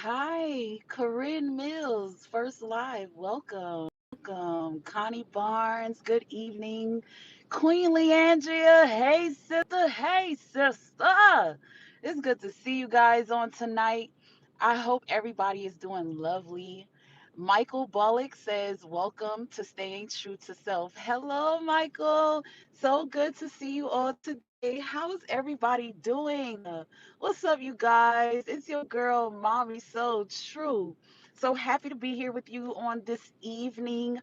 Hi, Corinne Mills, first live. Welcome. Welcome. Connie Barnes, good evening. Queen Leandria, hey sister, hey sister. It's good to see you guys on tonight. I hope everybody is doing lovely. Michael Bullock says, welcome to staying true to self. Hello, Michael. So good to see you all today. How's everybody doing? What's up, you guys? It's your girl, Mommy So True. So happy to be here with you on this evening.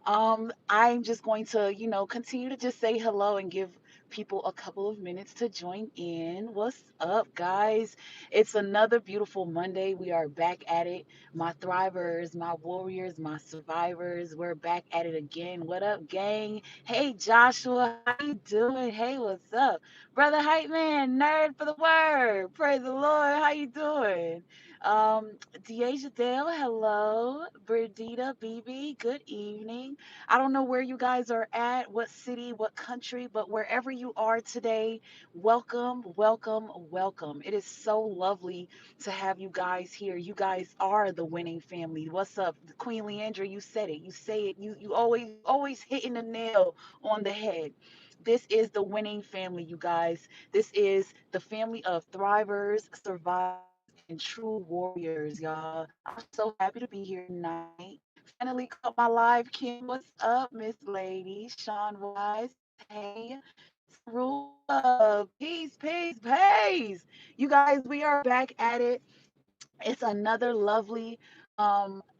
I'm just going to, continue to just say hello and give people a couple of minutes to join in. What's up, guys? It's another beautiful Monday. We are back at it. My thrivers, my warriors, my survivors, we're back at it again. What up, gang? Hey, Joshua, how you doing? Hey, what's up? Brother Hype Man, nerd for the word. Praise the Lord. How you doing? Deasia Dale, hello. Berdita BB, good evening. I don't know where you guys are at, what city, what country, but wherever you are today, welcome, welcome, welcome. It is so lovely to have you guys here. You guys are the winning family. What's up? Queen Leandra, you said it. You say it. You always hitting the nail on the head. This is the winning family, you guys. This is the family of thrivers, survivors, and true warriors, y'all. I'm so happy to be here tonight. Finally caught my live, Kim. What's up, Miss Lady? Sean Wise. Hey. Rula. Peace, peace, peace. You guys, we are back at it. It's another lovely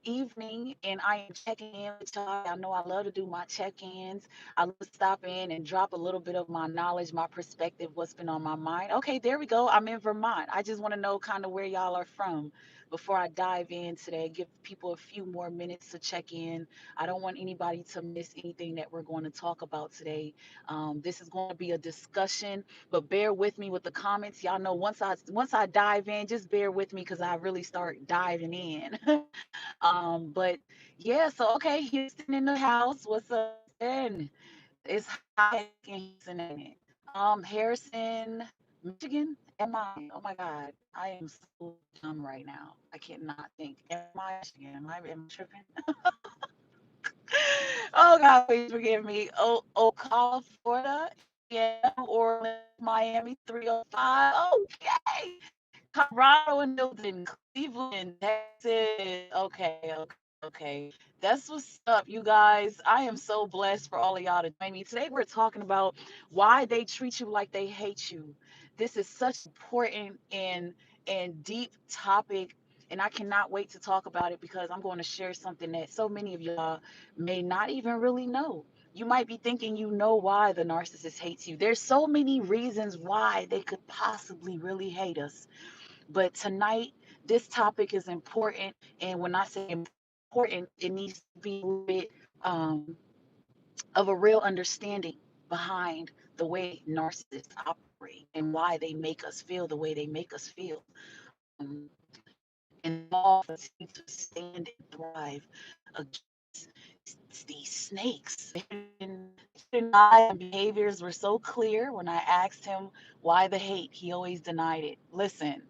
evening, and I am checking in with y'all. I know I love to do my check-ins. I love to stop in and drop a little bit of my knowledge, my perspective, what's been on my mind. Okay, there we go. I'm in Vermont. I just want to know kind of where y'all are from before I dive in today. Give people a few more minutes to check in. I don't want anybody to miss anything that we're going to talk about today. This is going to be a discussion, but bear with me with the comments. Y'all know once I dive in, just bear with me because I really start diving in. But yeah, so okay, Houston in the house. What's up, Houston? It's hot in Houston, ain't it? Harrison, Michigan. Am I? Oh my God, I am so dumb right now. I cannot think. Am I Michigan? Am I tripping? Oh God, please forgive me. Ocala, Florida. Yeah, Orlando, Miami, 305. Okay. Colorado and Milton, Cleveland, Texas. Okay, okay, okay. That's what's up, you guys. I am so blessed for all of y'all to join me. Today we're talking about why they treat you like they hate you. This is such important and deep topic, and I cannot wait to talk about it because I'm going to share something that so many of y'all may not even really know. You might be thinking you know why the narcissist hates you. There's so many reasons why they could possibly really hate us. But tonight, this topic is important. And when I say important, it needs to be a little bit of a real understanding behind the way narcissists operate and why they make us feel the way they make us feel. Um, and all continue to stand and thrive against these snakes. And my behaviors were so clear when I asked him why the hate. He always denied it. Listen,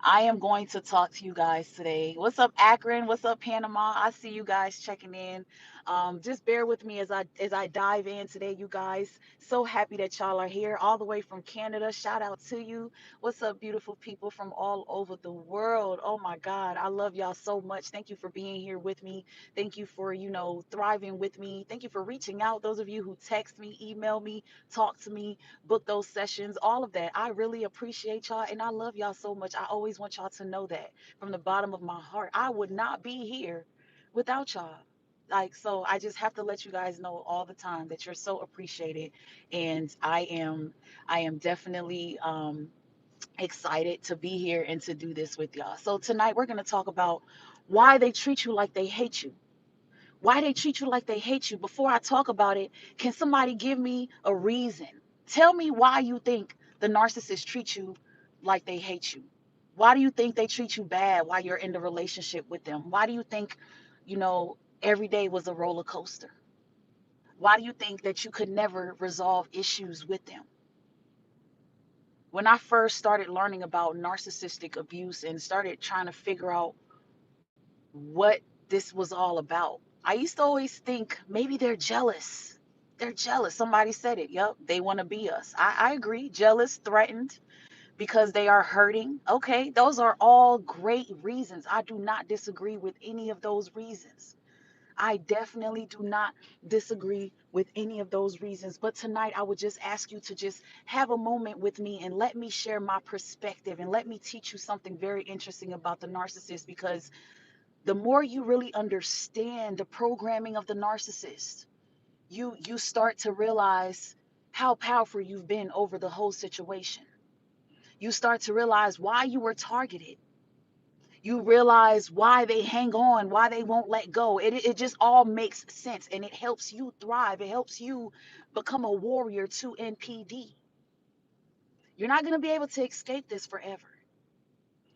I am going to talk to you guys today. What's up, Akron? What's up, Panama? I see you guys checking in. Just bear with me as I dive in today, you guys. So happy that y'all are here, all the way from Canada. Shout out to you. What's up, beautiful people from all over the world? Oh my God, I love y'all so much. Thank you for being here with me. Thank you for thriving with me. Thank you for reaching out. Those of you who text me, email me, talk to me, book those sessions, all of that. I really appreciate y'all and I love y'all so much. I always want y'all to know that from the bottom of my heart. I would not be here without y'all. Like, so I just have to let you guys know all the time that you're so appreciated. And I am definitely excited to be here and to do this with y'all. So tonight we're going to talk about why they treat you like they hate you. Why they treat you like they hate you. Before I talk about it, can somebody give me a reason? Tell me why you think the narcissist treats you like they hate you. Why do you think they treat you bad while you're in the relationship with them? Why do you think, every day was a roller coaster? Why do you think that you could never resolve issues with them? When I first started learning about narcissistic abuse and started trying to figure out what this was all about. I used to always think maybe they're jealous. They're jealous. Somebody said it. Yep, they want to be us. I agree. Jealous, threatened because they are hurting. Okay, those are all great reasons. I do not disagree with any of those reasons. I definitely do not disagree with any of those reasons. But tonight, I would just ask you to just have a moment with me and let me share my perspective and let me teach you something very interesting about the narcissist, because the more you really understand the programming of the narcissist, you start to realize how powerful you've been over the whole situation. You start to realize why you were targeted. You realize why they hang on, why they won't let go. It just all makes sense, and it helps you thrive. It helps you become a warrior to NPD. You're not going to be able to escape this forever.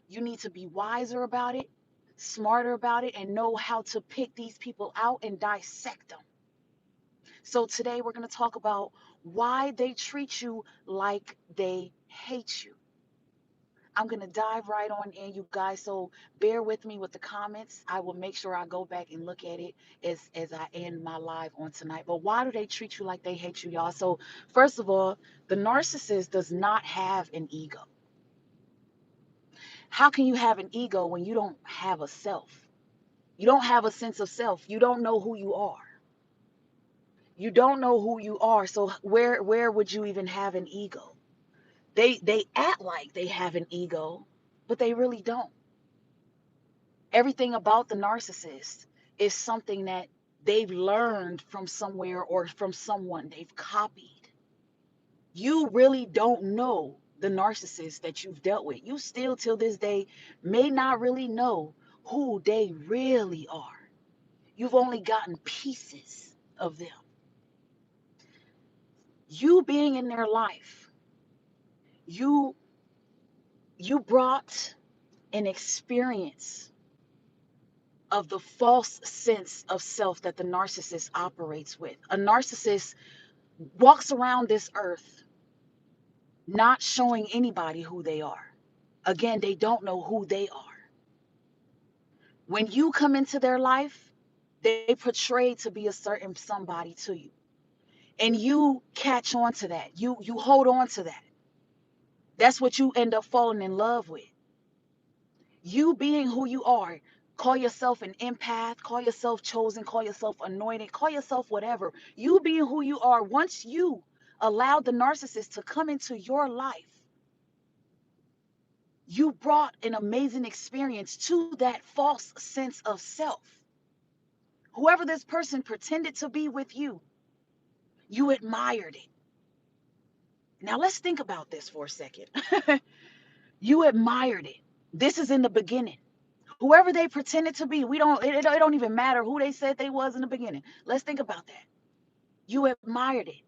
You need to be wiser about it, smarter about it, and know how to pick these people out and dissect them. So today we're going to talk about why they treat you like they hate you. I'm going to dive right on in, you guys. So bear with me with the comments. I will make sure I go back and look at it as I end my live on tonight. But why do they treat you like they hate you, y'all? So first of all, the narcissist does not have an ego. How can you have an ego when you don't have a self? You don't have a sense of self. You don't know who you are. You don't know who you are. So where would you even have an ego? They act like they have an ego, but they really don't. Everything about the narcissist is something that they've learned from somewhere or from someone they've copied. You really don't know the narcissist that you've dealt with. You still, till this day, may not really know who they really are. You've only gotten pieces of them. You being in their life, you you brought an experience of the false sense of self that the narcissist operates with. A narcissist walks around this earth not showing anybody who they are. Again, they don't know who they are. When you come into their life, they portray to be a certain somebody to you. And you catch on to that. You hold on to that. That's what you end up falling in love with. You being who you are, call yourself an empath, call yourself chosen, call yourself anointed, call yourself whatever. You being who you are, once you allow the narcissist to come into your life, you brought an amazing experience to that false sense of self. Whoever this person pretended to be with you, you admired it. Now let's think about this for a second. You admired it. This is in the beginning. Whoever they pretended to be, it don't even matter who they said they was in the beginning. Let's think about that. You admired it.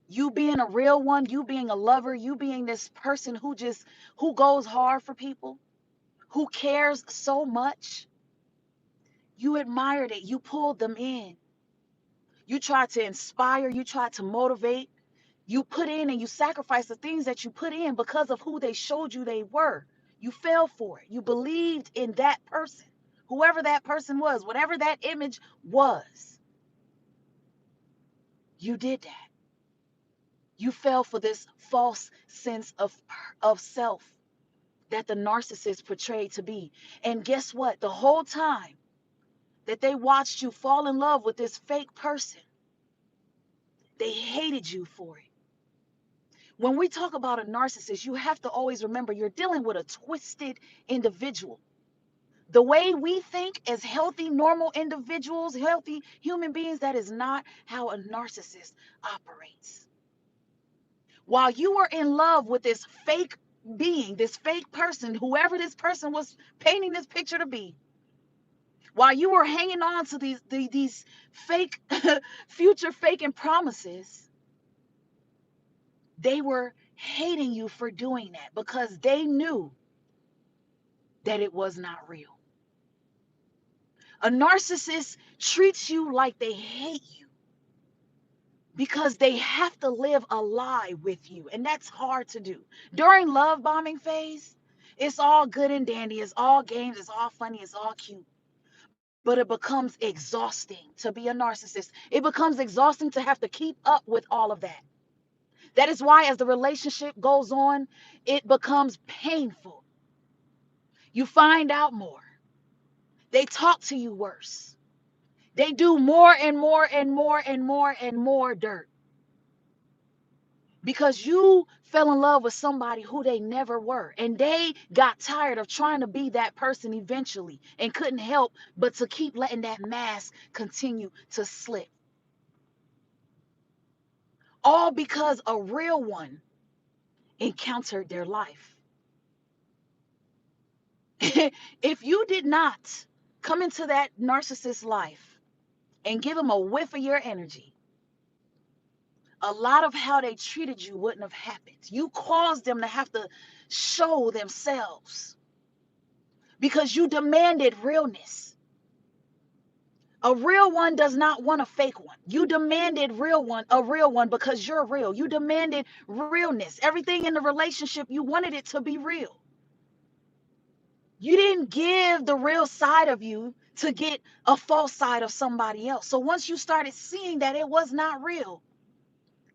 You being a real one, you being a lover, you being this person who goes hard for people, who cares so much. You admired it. You pulled them in. You tried to inspire, you tried to motivate. You put in and you sacrificed the things that you put in because of who they showed you they were. You fell for it. You believed in that person, whoever that person was, whatever that image was. You did that. You fell for this false sense of self that the narcissist portrayed to be. And guess what? The whole time that they watched you fall in love with this fake person, they hated you for it. When we talk about a narcissist, you have to always remember you're dealing with a twisted individual. The way we think as healthy, normal individuals, healthy human beings, that is not how a narcissist operates. While you were in love with this fake being, this fake person, whoever this person was painting this picture to be, while you were hanging on to these fake future faking promises, they were hating you for doing that because they knew that it was not real. A narcissist treats you like they hate you because they have to live a lie with you, and that's hard to do. During love bombing phase, it's all good and dandy, it's all games, it's all funny, it's all cute. but it becomes exhausting to be a narcissist. It becomes exhausting to have to keep up with all of that. That is why, as the relationship goes on, it becomes painful. You find out more. They talk to you worse. They do more and more and more and more and more dirt because you fell in love with somebody who they never were. And they got tired of trying to be that person eventually and couldn't help but to keep letting that mask continue to slip. All because a real one encountered their life. If you did not come into that narcissist's life and give them a whiff of your energy, a lot of how they treated you wouldn't have happened. You caused them to have to show themselves because you demanded realness. A real one does not want a fake one. You demanded a real one because you're real. You demanded realness. Everything in the relationship, you wanted it to be real. You didn't give the real side of you to get a false side of somebody else. So once you started seeing that it was not real,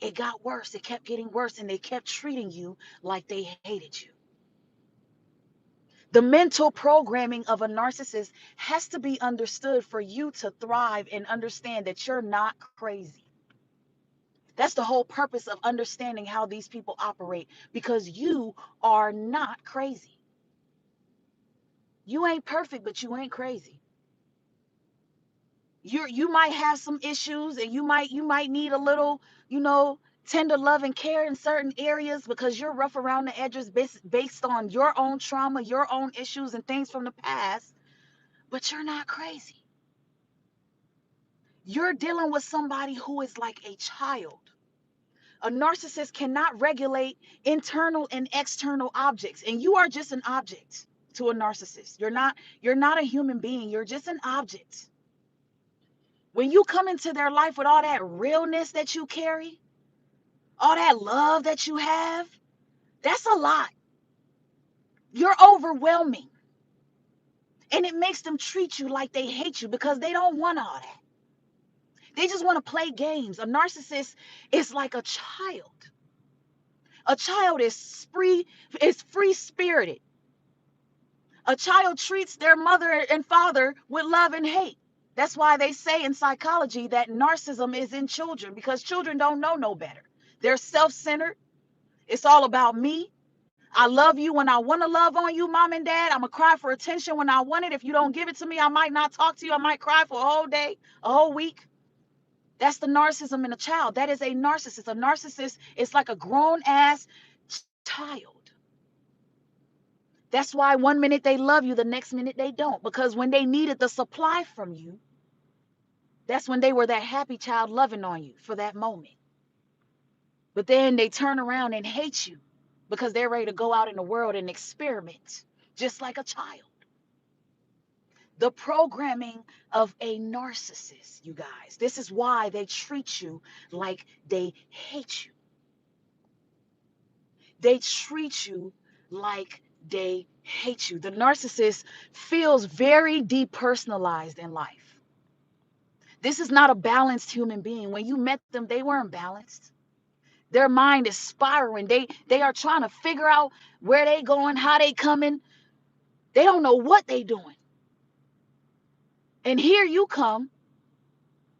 it got worse. It kept getting worse, and they kept treating you like they hated you. The mental programming of a narcissist has to be understood for you to thrive and understand that you're not crazy. That's the whole purpose of understanding how these people operate, because you are not crazy. You ain't perfect, but you ain't crazy. You might have some issues, and you might need a little, tender love and care in certain areas because you're rough around the edges based on your own trauma, your own issues and things from the past, but you're not crazy. You're dealing with somebody who is like a child. A narcissist cannot regulate internal and external objects, and you are just an object to a narcissist. You're not a human being. You're just an object. When you come into their life with all that realness that you carry, all that love that you have, that's a lot. You're overwhelming. And it makes them treat you like they hate you because they don't want all that. They just want to play games. A narcissist is like a child. A child is free spirited. A child treats their mother and father with love and hate. That's why they say in psychology that narcissism is in children, because children don't know no better. They're self-centered. It's all about me. I love you when I want to love on you, mom and dad. I'm going to cry for attention when I want it. If you don't give it to me, I might not talk to you. I might cry for a whole day, a whole week. That's the narcissism in a child. That is a narcissist. A narcissist is like a grown ass child. That's why one minute they love you, the next minute they don't. Because when they needed the supply from you, that's when they were that happy child loving on you for that moment. But then they turn around and hate you because they're ready to go out in the world and experiment, just like a child. The programming of a narcissist, you guys. This is why they treat you like they hate you. They treat you like they hate you. The narcissist feels very depersonalized in life. This is not a balanced human being. When you met them, they weren't balanced. Their mind is spiraling. They are trying to figure out where they going, how they coming. They don't know what they doing. And here you come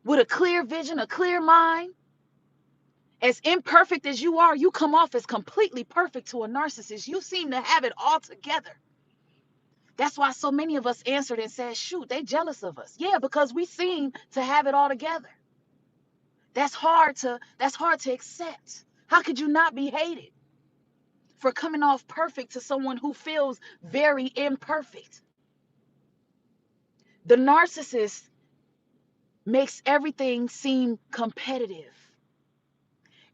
with a clear vision, a clear mind. As imperfect as you are, you come off as completely perfect to a narcissist. You seem to have it all together. That's why so many of us answered and said, shoot, they jealous of us. Yeah, because we seem to have it all together. That's hard to accept. How could you not be hated for coming off perfect to someone who feels very imperfect? The narcissist makes everything seem competitive.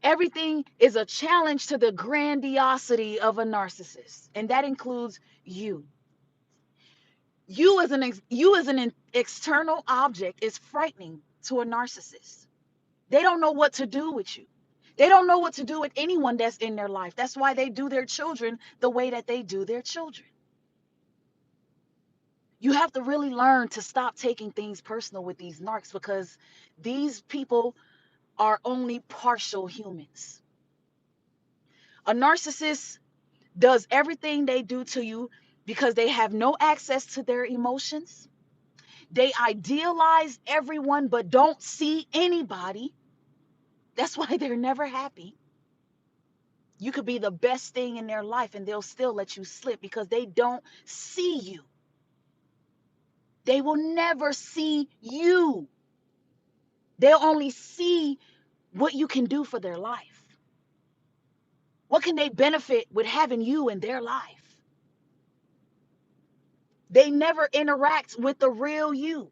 Everything is a challenge to the grandiosity of a narcissist, and that includes you. You as an external object is frightening to a narcissist. They don't know what to do with you. They don't know what to do with anyone that's in their life. That's why they do their children the way that they do their children. You have to really learn to stop taking things personal with these narcs, because these people are only partial humans. A narcissist does everything they do to you because they have no access to their emotions. They idealize everyone but don't see anybody. That's why they're never happy. You could be the best thing in their life and they'll still let you slip because they don't see you. They will never see you. They'll only see what you can do for their life. What can they benefit with having you in their life? They never interact with the real you.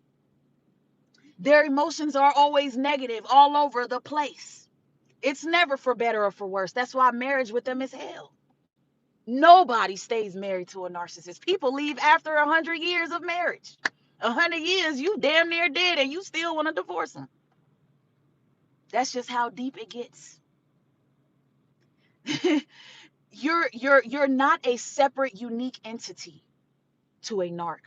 Their emotions are always negative all over the place. It's never for better or for worse. That's why marriage with them is hell. Nobody stays married to a narcissist. People leave after 100 years of marriage. 100 years, you damn near dead and you still want to divorce them. That's just how deep it gets. You're not a separate, unique entity to a narc.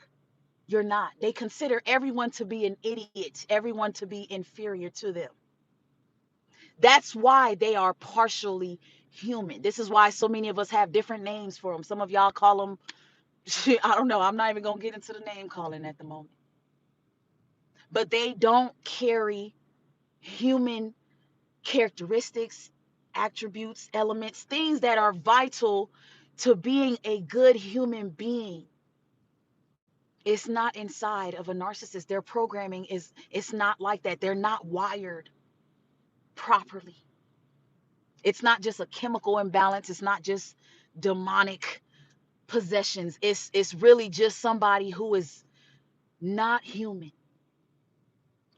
You're not. They consider everyone to be an idiot, everyone to be inferior to them. That's why they are partially human. This is why so many of us have different names for them. Some of y'all call them, I don't know, I'm not even going to get into the name calling at the moment. But they don't carry human characteristics, attributes, elements, things that are vital to being a good human being. It's not inside of a narcissist. Their programming it's not like that. They're not wired properly. It's not just a chemical imbalance. It's not just demonic possessions. It's really just somebody who is not human,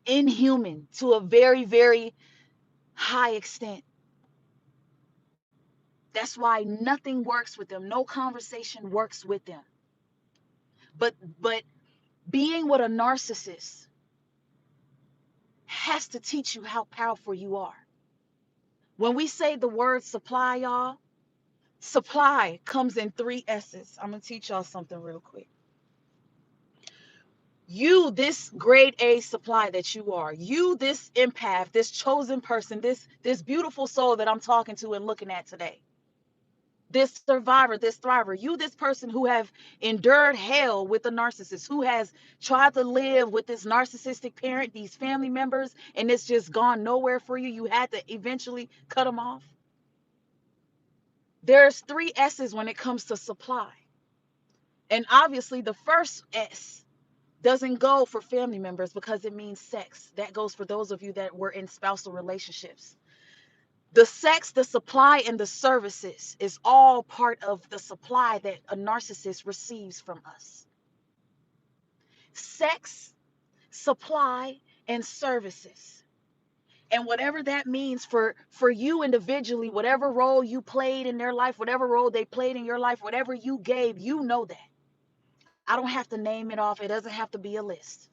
inhuman to a very, very high extent. That's why nothing works with them. No conversation works with them. But being with a narcissist has to teach you how powerful you are. When we say the word supply, y'all, supply comes in 3 S's. I'm going to teach y'all something real quick. You, this grade A supply that you are, you, this empath, this chosen person, this beautiful soul that I'm talking to and looking at today, this survivor, this thriver, you, this person who have endured hell with a narcissist, who has tried to live with this narcissistic parent, these family members, and it's just gone nowhere for you. You had to eventually cut them off. There's 3 S's when it comes to supply. And obviously the first S doesn't go for family members because it means sex. That goes for those of you that were in spousal relationships. The sex, the supply, and the services is all part of the supply that a narcissist receives from us. Sex, supply, and services. And whatever that means for you individually, whatever role you played in their life, whatever role they played in your life, whatever you gave, you know that. I don't have to name it off. It doesn't have to be a list.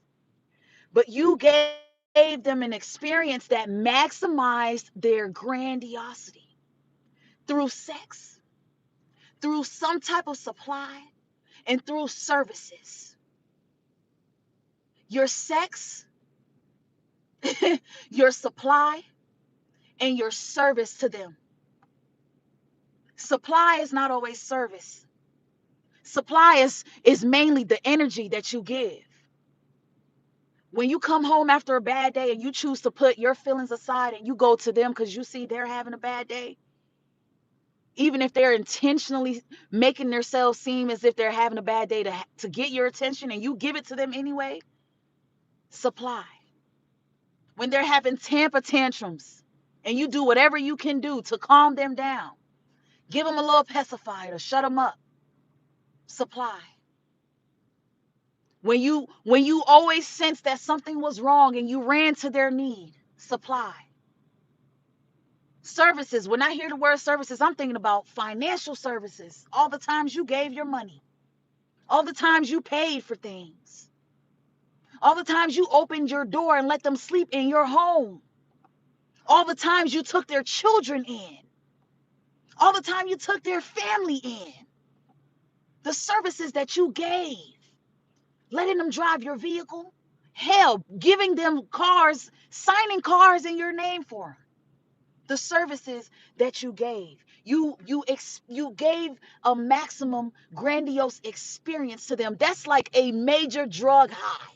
But you gave them an experience that maximized their grandiosity through sex, through some type of supply, and through services. Your sex, your supply, and your service to them. Supply is not always service. Supply is mainly the energy that you give. When you come home after a bad day and you choose to put your feelings aside and you go to them because you see they're having a bad day, even if they're intentionally making themselves seem as if they're having a bad day to get your attention and you give it to them anyway, supply. When they're having temper tantrums and you do whatever you can do to calm them down, give them a little pacifier to shut them up, supply. When you always sense that something was wrong and you ran to their need, supply. Services, when I hear the word services, I'm thinking about financial services. All the times you gave your money, all the times you paid for things, all the times you opened your door and let them sleep in your home, all the times you took their children in, all the time you took their family in, the services that you gave. letting them drive your vehicle. Hell, giving them cars, signing cars in your name for them. The services that you gave. You gave a maximum grandiose experience to them. That's like a major drug high.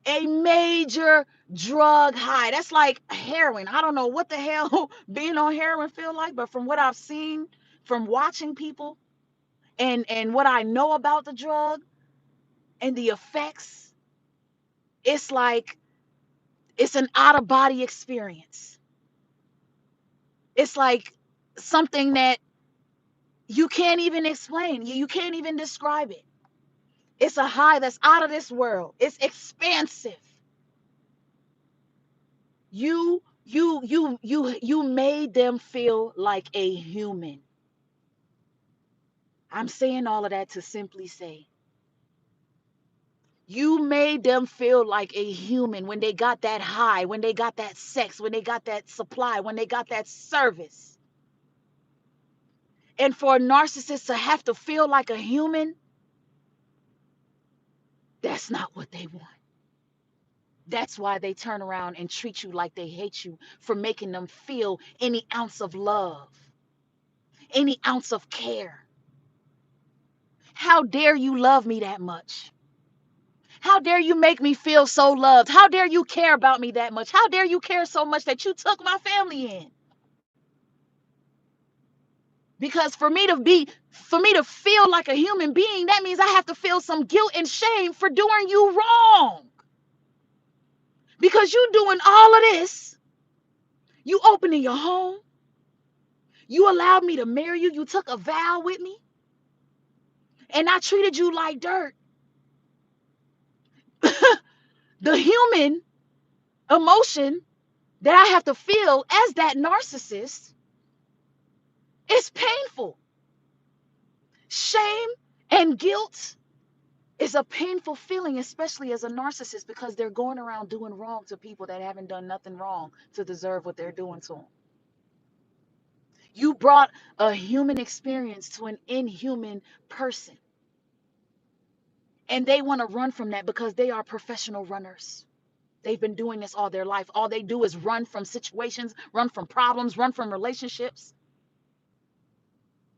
A major drug high. That's like heroin. I don't know what the hell being on heroin feel like, but from what I've seen, from watching people and what I know about the drug and the effects, it's like it's an out of body experience. It's like something that you can't even explain. You can't even describe it. It's a high that's out of this world. It's expansive. You made them feel like a human. I'm saying all of that to simply say you made them feel like a human when they got that high, when they got that sex, when they got that supply, when they got that service. And for a narcissist to have to feel like a human, that's not what they want. That's why they turn around and treat you like they hate you for making them feel any ounce of love, any ounce of care. How dare you love me that much? How dare you make me feel so loved? How dare you care about me that much? How dare you care so much that you took my family in? Because for me to feel like a human being, that means I have to feel some guilt and shame for doing you wrong. Because you doing all of this, you opening your home, you allowed me to marry you, you took a vow with me, and I treated you like dirt. The human emotion that I have to feel as that narcissist is painful. Shame and guilt is a painful feeling, especially as a narcissist, because they're going around doing wrong to people that haven't done nothing wrong to deserve what they're doing to them. You brought a human experience to an inhuman person, and they want to run from that because they are professional runners. They've been doing this all their life. All they do is run from situations, run from problems, run from relationships.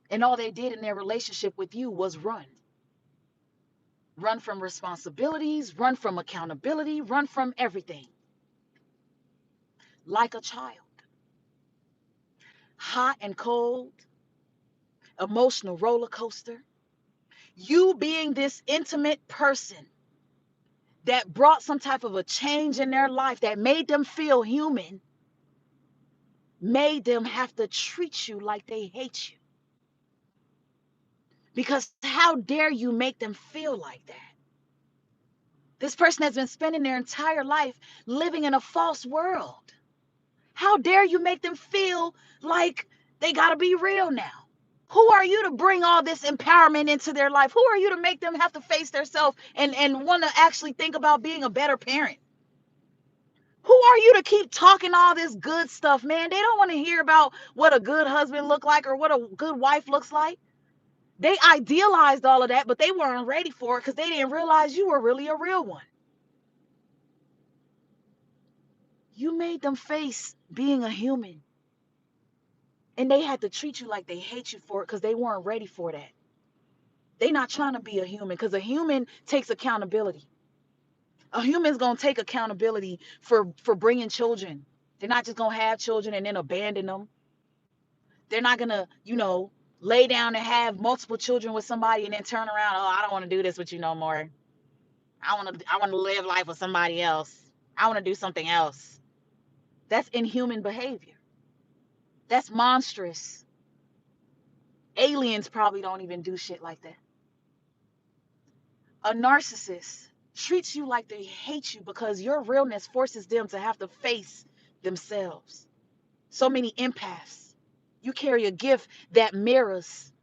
And all they did in their relationship with you was run. Run from responsibilities, run from accountability, run from everything. Like a child. Hot and cold, emotional roller coaster. You being this intimate person that brought some type of a change in their life that made them feel human, made them have to treat you like they hate you. Because how dare you make them feel like that? This person has been spending their entire life living in a false world. How dare you make them feel like they got to be real now? Who are you to bring all this empowerment into their life? Who are you to make them have to face themselves and want to actually think about being a better parent? Who are you to keep talking all this good stuff, man? They don't want to hear about what a good husband look like or what a good wife looks like. They idealized all of that, but they weren't ready for it because they didn't realize you were really a real one. You made them face being a human, and they had to treat you like they hate you for it because they weren't ready for that. They're not trying to be a human because a human takes accountability. A human's going to take accountability for bringing children. They're not just going to have children and then abandon them. They're not going to, lay down and have multiple children with somebody and then turn around, oh, I don't want to do this with you no more. I want to live life with somebody else. I want to do something else. That's inhuman behavior. That's monstrous. Aliens probably don't even do shit like that. A narcissist treats you like they hate you because your realness forces them to have to face themselves. So many empaths. You carry a gift that mirrors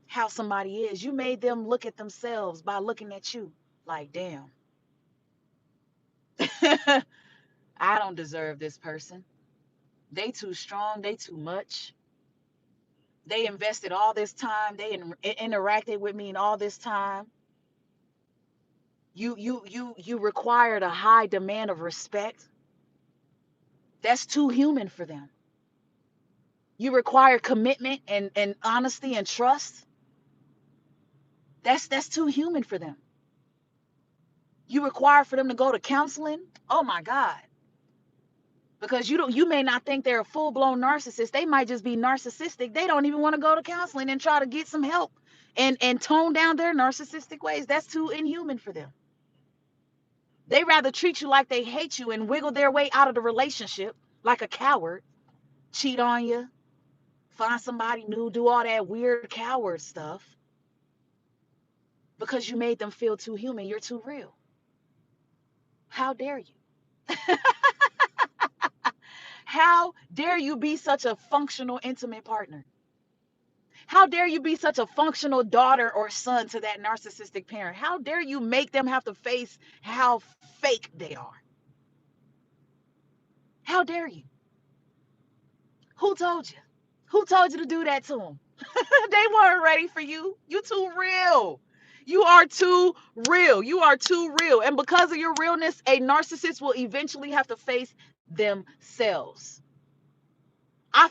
how somebody is. You made them look at themselves by looking at you like, damn, I don't deserve this person. They too strong. They too much. They invested all this time. They interacted with me in all this time. You required a high demand of respect. That's too human for them. You require commitment and honesty and trust. That's too human for them. You require for them to go to counseling. Oh my God. Because you may not think they're a full-blown narcissist. They might just be narcissistic. They don't even want to go to counseling and try to get some help and tone down their narcissistic ways. That's too inhuman for them. They rather treat you like they hate you and wiggle their way out of the relationship like a coward, cheat on you, find somebody new, do all that weird coward stuff because you made them feel too human. You're too real. How dare you? How dare you be such a functional, intimate partner? How dare you be such a functional daughter or son to that narcissistic parent? How dare you make them have to face how fake they are? How dare you? Who told you? Who told you to do that to them? They weren't ready for you. You too real. You are too real. You are too real. And because of your realness, a narcissist will eventually have to face themselves. I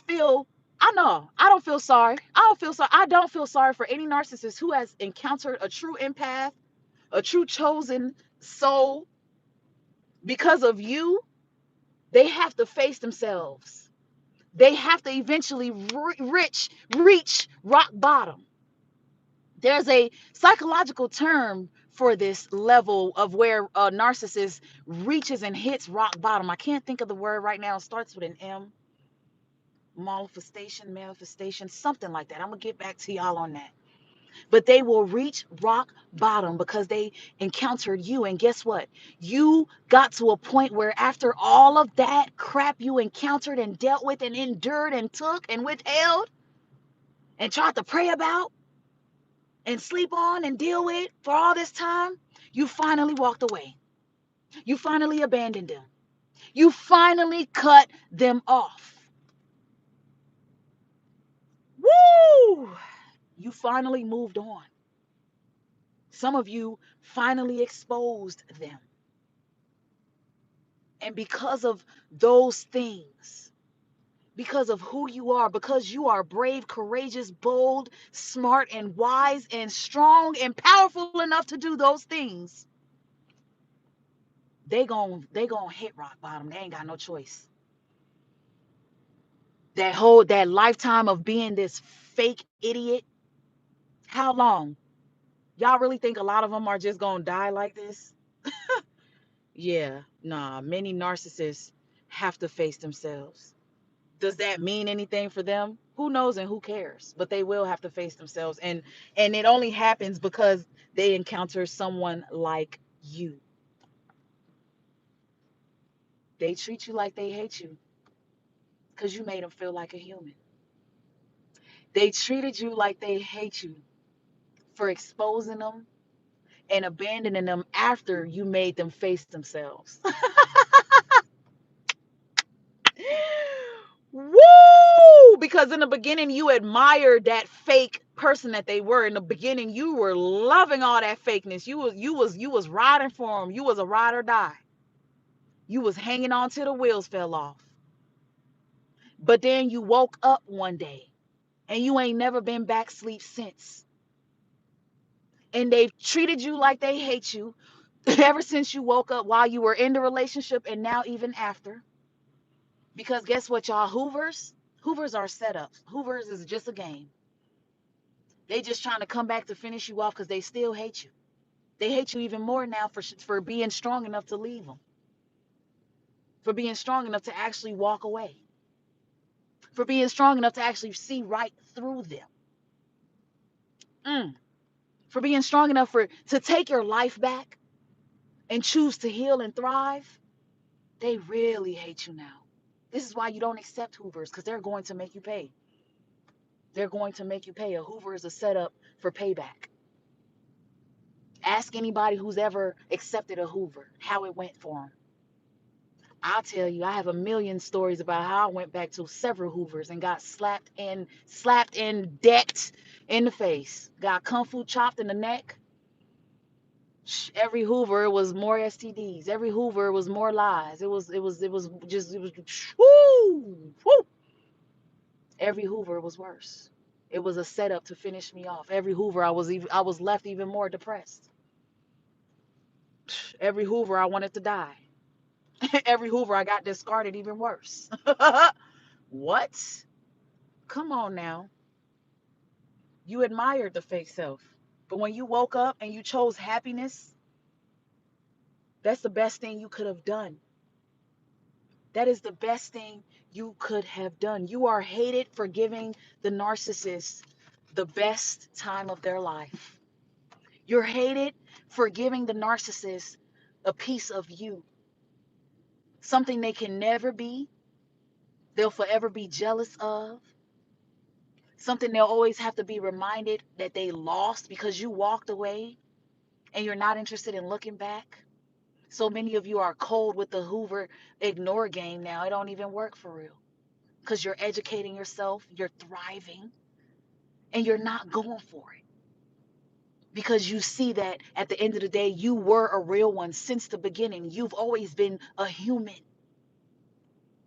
know, I don't feel sorry. I don't feel sorry for any narcissist who has encountered a true empath, a true chosen soul. Because of you, they have to face themselves. They have to eventually reach rock bottom. There's a psychological term for this level of where a narcissist reaches and hits rock bottom. I can't think of the word right now. It starts with an M. Manifestation, something like that. I'm going to get back to y'all on that. But they will reach rock bottom because they encountered you. And guess what? You got to a point where after all of that crap you encountered and dealt with and endured and took and withheld and tried to pray about and sleep on and deal with for all this time, you finally walked away. You finally abandoned them. You finally cut them off. Woo! You finally moved on. Some of you finally exposed them. And because of those things, because of who you are, because you are brave, courageous, bold, smart, and wise, and strong, and powerful enough to do those things, they gon' hit rock bottom. They ain't got no choice. That lifetime of being this fake idiot, how long? Y'all really think a lot of them are just gonna die like this? Yeah, nah, many narcissists have to face themselves. Does that mean anything for them? Who knows and who cares? But they will have to face themselves. And it only happens because they encounter someone like you. They treat you like they hate you because you made them feel like a human. They treated you like they hate you for exposing them and abandoning them after you made them face themselves. Woo! Because in the beginning you admired that fake person that they were. In the beginning you were loving all that fakeness. You was riding for them. You was a ride or die. You was hanging on till the wheels fell off. But then you woke up one day and you ain't never been back sleep since. And they've treated you like they hate you ever since you woke up, while you were in the relationship and now even after. Because guess what, y'all? Hoovers are setups. Hoovers is just a game. They just trying to come back to finish you off because they still hate you. They hate you even more now for being strong enough to leave them, for being strong enough to actually walk away, for being strong enough to actually see right through them, for being strong enough to take your life back and choose to heal and thrive. They really hate you now. This is why you don't accept Hoovers, because they're going to make you pay. They're going to make you pay. A Hoover is a setup for payback. Ask anybody who's ever accepted a Hoover how it went for them. I'll tell you, I have a million stories about how I went back to several Hoovers and got slapped and decked in the face. Got kung fu chopped in the neck. Every Hoover was more STDs. Every Hoover was more lies. It was whoo, whoo. Every Hoover was worse. It was a setup to finish me off. Every Hoover I was left even more depressed. Every Hoover I wanted to die. Every Hoover I got discarded even worse. What? Come on now. You admired the fake self. But when you woke up and you chose happiness, that's the best thing you could have done. That is the best thing you could have done. You are hated for giving the narcissist the best time of their life. You're hated for giving the narcissist a piece of you, something they can never be, they'll forever be jealous of, something they'll always have to be reminded that they lost because you walked away and you're not interested in looking back. So many of you are cold with the Hoover ignore game now. It don't even work for real because you're educating yourself, you're thriving, and you're not going for it because you see that at the end of the day, you were a real one since the beginning. You've always been a human,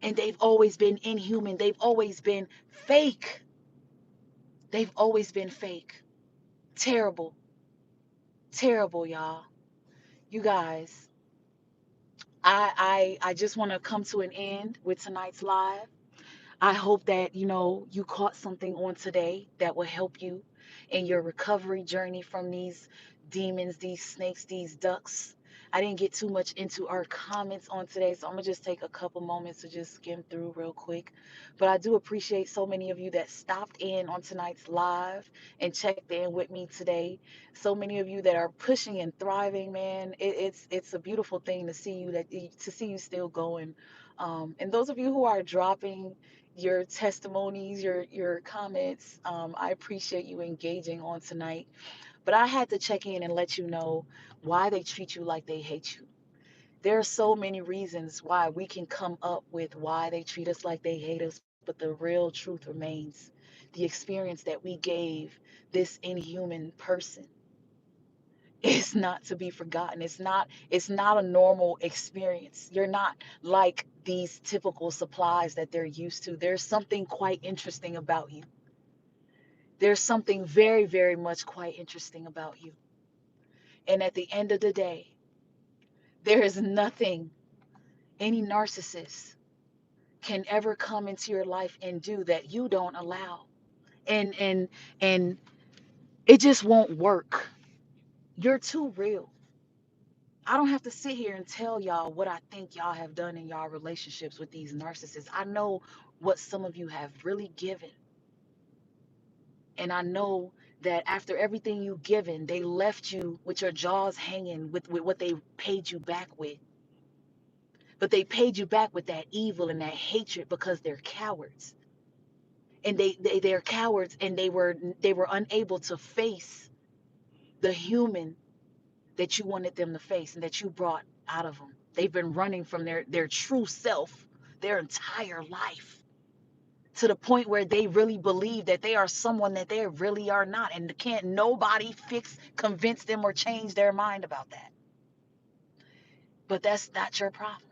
and they've always been inhuman. They've always been fake. They've always been fake. Terrible, terrible, y'all. You guys, I just want to come to an end with tonight's live. I hope that, you caught something on today that will help you in your recovery journey from these demons, these snakes, these ducks. I didn't get too much into our comments on today, so I'm going to just take a couple moments to just skim through real quick. But I do appreciate so many of you that stopped in on tonight's live and checked in with me today. So many of you that are pushing and thriving, man. It's a beautiful thing to see you still going. And those of you who are dropping your testimonies, your comments. I appreciate you engaging on tonight. But I had to check in and let you know why they treat you like they hate you. There are so many reasons why we can come up with why they treat us like they hate us, but the real truth remains. The experience that we gave this inhuman person is not to be forgotten. It's not a normal experience. You're not like these typical supplies that they're used to. There's something quite interesting about you. There's something very, very much quite interesting about you. And at the end of the day, there is nothing any narcissist can ever come into your life and do that you don't allow. And it just won't work. You're too real. I don't have to sit here and tell y'all what I think y'all have done in y'all relationships with these narcissists. I know what some of you have really given. And I know that after everything you've given, they left you with your jaws hanging with what they paid you back with. But they paid you back with that evil and that hatred because they're cowards. And they're cowards, and they were unable to face the human that you wanted them to face and that you brought out of them. They've been running from their true self their entire life to the point where they really believe that they are someone that they really are not. And can't nobody convince them or change their mind about that. But that's not your problem.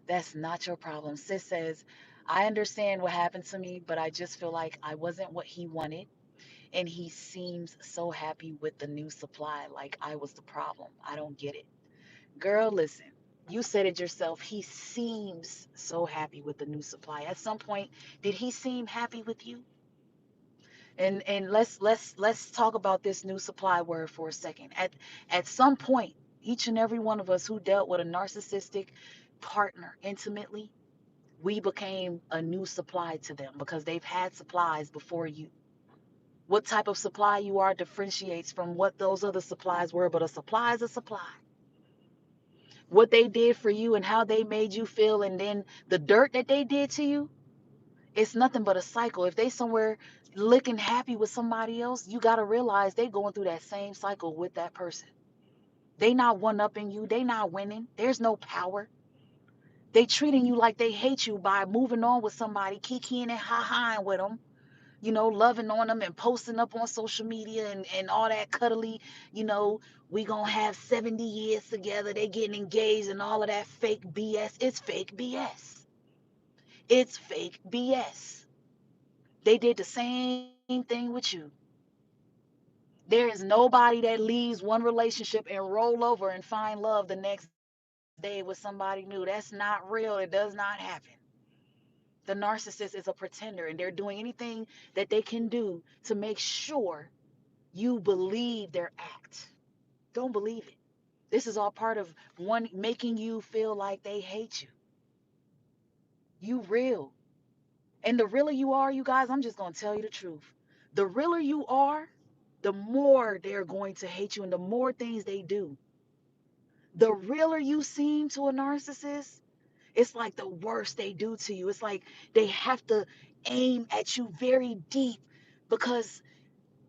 That's not your problem. Sis says, I understand what happened to me, but I just feel like I wasn't what he wanted. And he seems so happy with the new supply, like I was the problem. I don't get it. Girl, listen, you said it yourself. He seems so happy with the new supply. At some point, did he seem happy with you? And let's talk about this new supply word for a second. At some point, each and every one of us who dealt with a narcissistic partner intimately, we became a new supply to them because they've had supplies before you. What type of supply you are differentiates from what those other supplies were, but a supply is a supply. What they did for you and how they made you feel, and then the dirt that they did to you, it's nothing but a cycle. If they somewhere looking happy with somebody else, you got to realize they going through that same cycle with that person. They not one-upping you. They not winning. There's no power. They treating you like they hate you by moving on with somebody, kikiing and ha-haing with them, loving on them and posting up on social media and all that cuddly, you know, we gonna have 70 years together. They getting engaged and all of that fake BS. It's fake BS. It's fake BS. They did the same thing with you. There is nobody that leaves one relationship and roll over and find love the next day with somebody new. That's not real. It does not happen. The narcissist is a pretender, and they're doing anything that they can do to make sure you believe their act. Don't believe it. This is all part of one making you feel like they hate you. You real. And the realer you are, you guys, I'm just going to tell you the truth. The realer you are, the more they're going to hate you and the more things they do. The realer you seem to a narcissist, it's like the worst they do to you. It's like they have to aim at you very deep because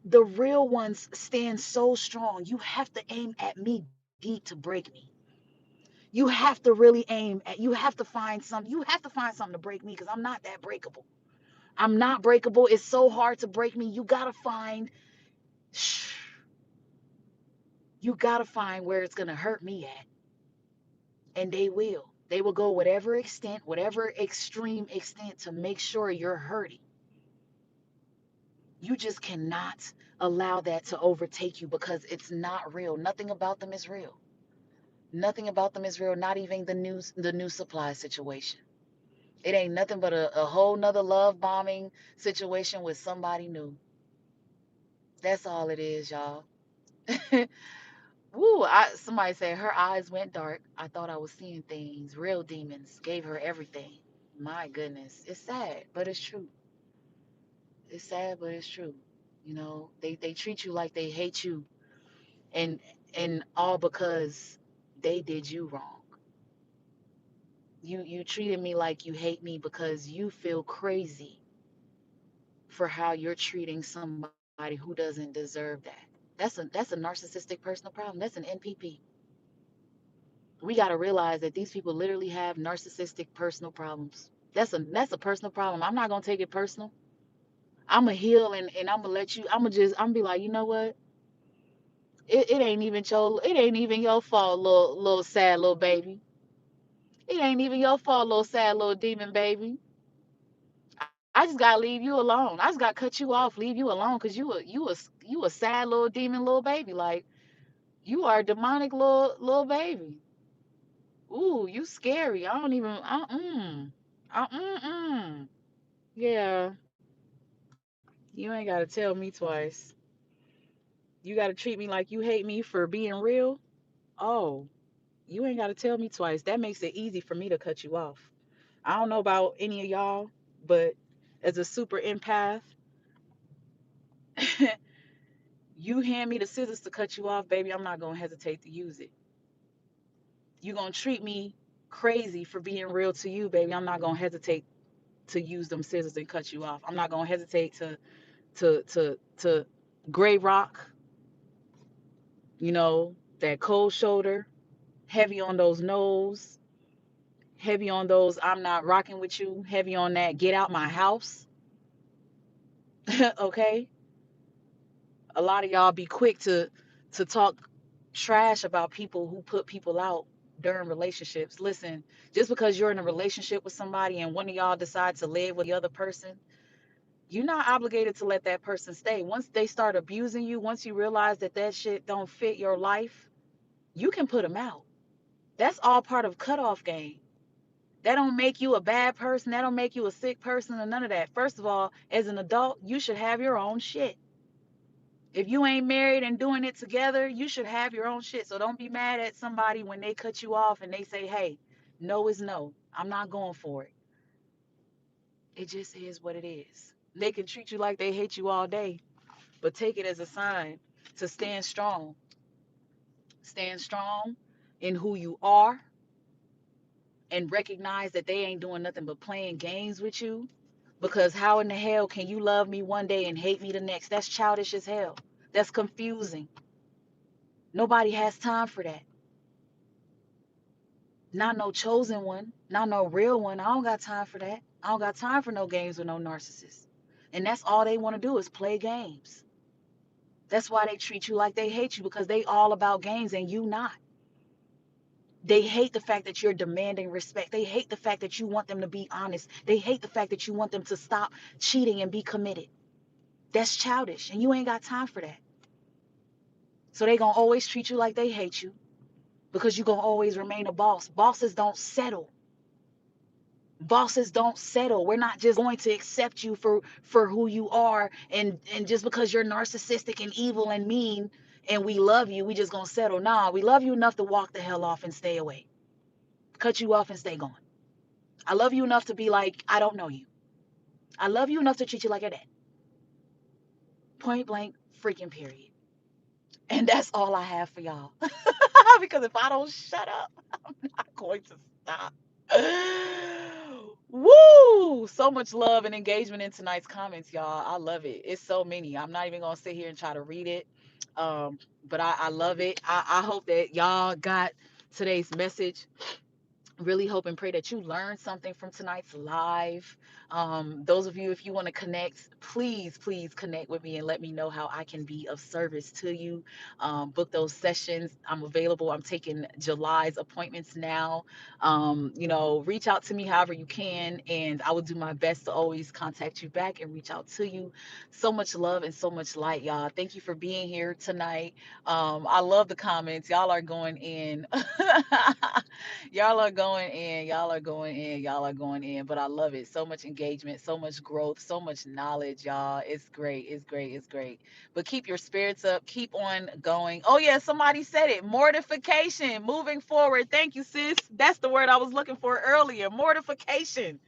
the real ones stand so strong. You have to aim at me deep to break me. You have to really aim at, you have to find something to break me because I'm not that breakable. I'm not breakable. It's so hard to break me. You gotta find where it's gonna hurt me at. And they will. They will go whatever extent, whatever extreme extent to make sure you're hurting. You just cannot allow that to overtake you because it's not real. Nothing about them is real. Nothing about them is real, not even the new supply situation. It ain't nothing but a whole nother love bombing situation with somebody new. That's all it is, y'all. Woo, somebody said her eyes went dark. I thought I was seeing things. Real demons gave her everything. My goodness. It's sad, but it's true. It's sad, but it's true. They treat you like they hate you and and all because they did you wrong. You treated me like you hate me because you feel crazy for how you're treating somebody who doesn't deserve that. That's a narcissistic personal problem. That's an NPP. We got to realize that these people literally have narcissistic personal problems. That's a personal problem. I'm not gonna take it personal. I'm gonna heal and I'm gonna let you. I'm gonna be like, you know what? It ain't even your fault, little sad little baby. It ain't even your fault, little sad little demon baby. I just gotta leave you alone. I just gotta cut you off, leave you alone, cause you a sad little demon little baby. Like you are a demonic little baby. Ooh, you scary. I don't even. Yeah, you ain't gotta tell me twice. You gotta treat me like you hate me for being real. Oh, you ain't gotta tell me twice. That makes it easy for me to cut you off. I don't know about any of y'all, but as a super empath, you hand me the scissors to cut you off, baby, I'm not gonna hesitate to use it. You gonna treat me crazy for being real to you, baby. I'm not gonna hesitate to use them scissors and cut you off. I'm not gonna hesitate to gray rock, that cold shoulder, heavy on those nose, heavy on those I'm not rocking with you, heavy on that get out my house. Okay? A lot of y'all be quick to talk trash about people who put people out during relationships. Listen, just because you're in a relationship with somebody and one of y'all decides to live with the other person, you're not obligated to let that person stay. Once they start abusing you, once you realize that shit don't fit your life, you can put them out. That's all part of cutoff game. That don't make you a bad person. That don't make you a sick person or none of that. First of all, as an adult, you should have your own shit. If you ain't married and doing it together, you should have your own shit. So don't be mad at somebody when they cut you off and they say, hey, no is no. I'm not going for it. It just is what it is. They can treat you like they hate you all day, but take it as a sign to stand strong. Stand strong in who you are and recognize that they ain't doing nothing but playing games with you. Because how in the hell can you love me one day and hate me the next? That's childish as hell. That's confusing. Nobody has time for that. Not no chosen one, not no real one. I don't got time for that. I don't got time for no games with no narcissist. And that's all they want to do is play games. That's why they treat you like they hate you, because they all about games and you not. They hate the fact that you're demanding respect. They hate the fact that you want them to be honest. They hate the fact that you want them to stop cheating and be committed. That's childish, and you ain't got time for that. So they gonna always treat you like they hate you because you gonna always remain a boss. Bosses don't settle. Bosses don't settle. We're not just going to accept you for who you are, and just because you're narcissistic and evil and mean and we love you, we just gonna settle. Nah, we love you enough to walk the hell off and stay away. Cut you off and stay gone. I love you enough to be like, I don't know you. I love you enough to treat you like a dad. Point blank, freaking period. And that's all I have for y'all. Because if I don't shut up, I'm not going to stop. Woo! So much love and engagement in tonight's comments, y'all. I love it. It's so many. I'm not even gonna sit here and try to read it. But I love it. I hope that y'all got today's message. Really hope and pray that you learned something from tonight's live. Those of you, if you want to connect, please connect with me and let me know how I can be of service to you. Book those sessions. I'm available. I'm taking July's appointments now. Reach out to me however you can, and I will do my best to always contact you back and reach out to you. So much love and so much light, y'all. Thank you for being here tonight. I love the comments. Y'all are going in. Y'all are going in. Y'all are going in. Y'all are going in. But I love it. So much engagement, so much growth, so much knowledge, y'all. It's great. It's great. It's great. But keep your spirits up. Keep on going. Oh, yeah. Somebody said it. Mortification. Moving forward. Thank you, sis. That's the word I was looking for earlier. Mortification.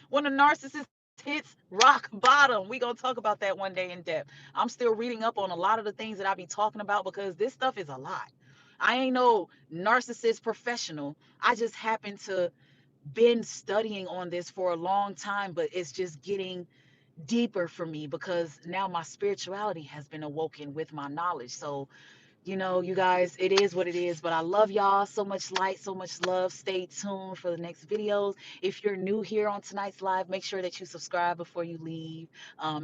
When a narcissist hits rock bottom, we gonna talk about that one day in depth. I'm still reading up on a lot of the things that I be talking about because this stuff is a lot. I ain't no narcissist professional. I just happen to been studying on this for a long time, but it's just getting deeper for me because now my spirituality has been awoken with my knowledge. So you guys, it is what it is, but I love y'all. So much light, so much love. Stay tuned for the next videos. If you're new here on tonight's live, make sure that you subscribe before you leave.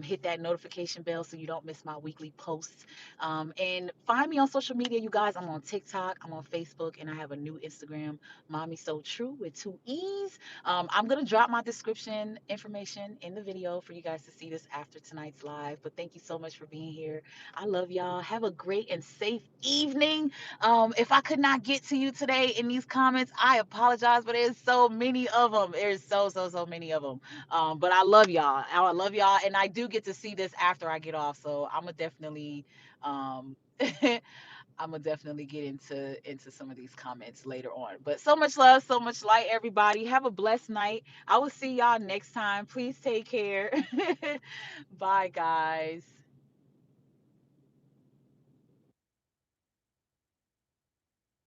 Hit that notification bell so you don't miss my weekly posts. And find me on social media, you guys. I'm on TikTok, I'm on Facebook, and I have a new Instagram, Mommy So True with 2 E's. I'm going to drop my description information in the video for you guys to see this after tonight's live. But thank you so much for being here. I love y'all. Have a great and safe evening. If I could not get to you today in these comments, I apologize, but there's so many of them. There's so many of them. But I love y'all. I love y'all, and I do get to see this after I get off, so I'm gonna definitely, um, I'm gonna definitely get into some of these comments later on. But so much love, so much light, everybody. Have a blessed night. I will see y'all next time. Please take care. Bye, guys.